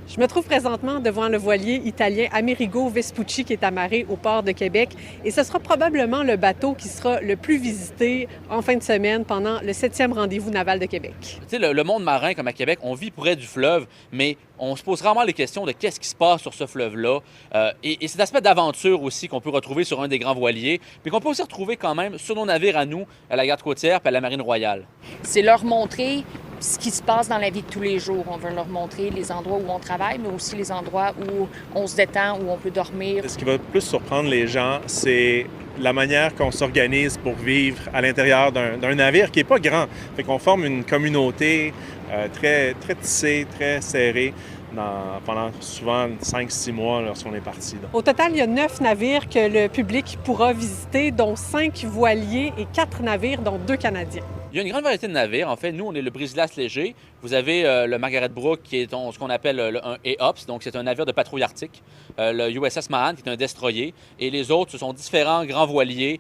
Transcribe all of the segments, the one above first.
Je me trouve présentement devant le voilier italien Amerigo Vespucci qui est amarré au port de Québec et ce sera probablement le bateau qui sera le plus visité en fin de semaine pendant le 7e rendez-vous naval de Québec. Tu sais, le monde marin, comme à Québec, on vit près du fleuve, mais on se pose rarement les questions de qu'est-ce qui se passe sur ce fleuve-là. Et cet aspect d'aventure aussi qu'on peut retrouver sur un des grands voiliers, puis qu'on peut aussi retrouver quand même sur nos navires à nous, à la Garde côtière puis à la Marine royale. C'est leur montrer ce qui se passe dans la vie de tous les jours. On veut leur montrer les endroits où on travaille, mais aussi les endroits où on se détend, où on peut dormir. Ce qui va plus surprendre les gens, c'est la manière qu'on s'organise pour vivre à l'intérieur d'un navire qui n'est pas grand. Fait qu'on forme une communauté très tissée, très serrée. Pendant souvent 5-6 mois lorsqu'on est parti. Au total, il y a 9 navires que le public pourra visiter, dont 5 voiliers et 4 navires, dont 2 Canadiens. Il y a une grande variété de navires. En fait, nous, on est le brise-glace léger. Vous avez le Margaret Brooke, qui est ce qu'on appelle un EOPS, donc c'est un navire de patrouille arctique. Le USS Mahan, qui est un destroyer. Et les autres, ce sont différents grands voiliers.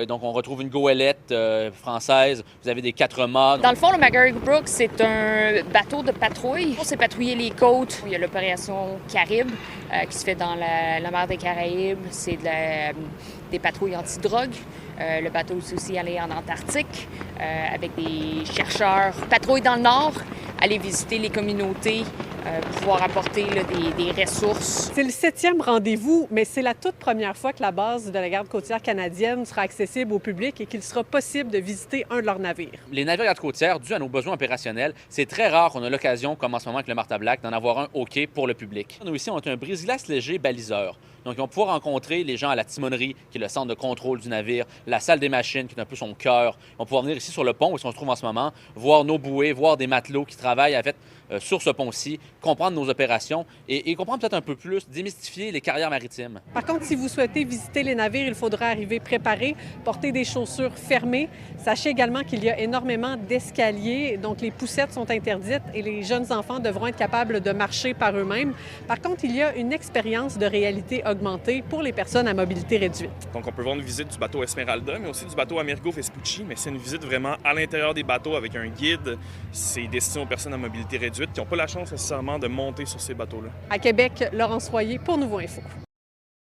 Donc, on retrouve une goélette française. Vous avez des 4 mâts. Dans le fond, le Margaret Brooke, c'est un bateau de patrouille. On s'est patrouiller les côtes. Il y a l'opération Caribe, qui se fait dans la mer des Caraïbes. C'est des patrouilles anti-drogue. Le bateau est aussi allé en Antarctique avec des chercheurs. Patrouille dans le Nord, aller visiter les communautés, pouvoir apporter là, des ressources. C'est le 7e rendez-vous, mais c'est la toute première fois que la base de la Garde côtière canadienne sera accessible au public et qu'il sera possible de visiter un de leurs navires. Les navires Garde côtière, dû à nos besoins opérationnels, c'est très rare qu'on ait l'occasion, comme en ce moment avec le Martha Black, d'en avoir un OK pour le public. Nous ici, on a un brise-glace léger baliseur. Donc, ils vont pouvoir rencontrer les gens à la timonerie, qui est le centre de contrôle du navire, la salle des machines, qui est un peu son cœur. Ils vont pouvoir venir ici sur le pont, où on se trouve en ce moment, voir nos bouées, voir des matelots qui travaillent en fait, sur ce pont-ci, comprendre nos opérations et comprendre peut-être un peu plus, démystifier les carrières maritimes. Par contre, si vous souhaitez visiter les navires, il faudra arriver préparé, porter des chaussures fermées. Sachez également qu'il y a énormément d'escaliers, donc les poussettes sont interdites et les jeunes enfants devront être capables de marcher par eux-mêmes. Par contre, il y a une expérience de réalité augmentée pour les personnes à mobilité réduite. Donc, on peut voir une visite du bateau Esmeralda, mais aussi du bateau Amerigo Vespucci, mais c'est une visite vraiment à l'intérieur des bateaux avec un guide. C'est destiné aux personnes à mobilité réduite qui n'ont pas la chance nécessairement de monter sur ces bateaux-là. À Québec, Laurence Royer pour Nouveau Info.